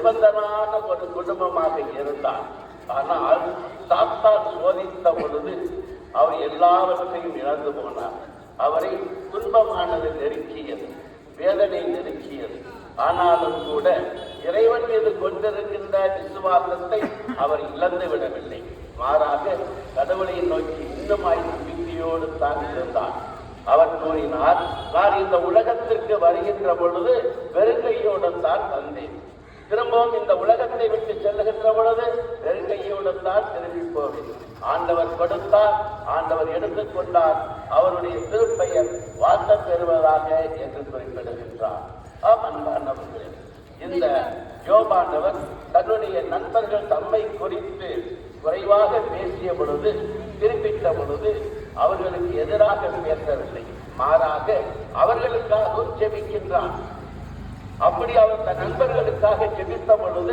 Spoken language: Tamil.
செல்வந்தனான ஒரு குடும்பமாக இருந்தார். ஆனால் சாத்தான் சோதித்த பொழுது அவர் எல்லாவற்றையும் இழந்து போனார். அவரை துன்பமானது நெருக்கியது, வேதனை நெருக்கியது. ஆனாலும் கூட இறைவன் மீது கொண்டிருக்கின்ற விசுவாசத்தை அவர் இழந்து விடவில்லை. மாறாக கடவுளை நோக்கி இன்னுமாய் நம்பிக்கையோடு தான் இருந்தார். அவர் கூறினார், நான் இந்த உலகத்திற்கு வருகின்ற பொழுது வெறுங்கையோடு தான் வந்தேன். திரும்பவும் இந்த உலகத்தை விட்டு செல்லுகின்ற பொழுது வெறுங்கையோடு தான் திரும்பி போவேன். ஆண்டவர் கொடுத்தார், ஆண்டவர் எடுத்துக்கொண்டார், அவருடைய திருப்பெயர் வாசம் பெறுவதாக என்று குறிப்பிடுகின்றார். அன்பானவர்களே, இந்த யோபானவர் தன்னுடைய நண்பர்கள் தம்மை குறித்து குறைவாக பேசிய பொழுது, குறிப்பிட்ட பொழுது அவர்களுக்கு எதிராக பேசவில்லை, மாறாக அவர்களுக்காக ஜெபிக்கின்றார். அப்படி அவர் தன் நண்பர்களுக்காக ஜெபித்த பொழுது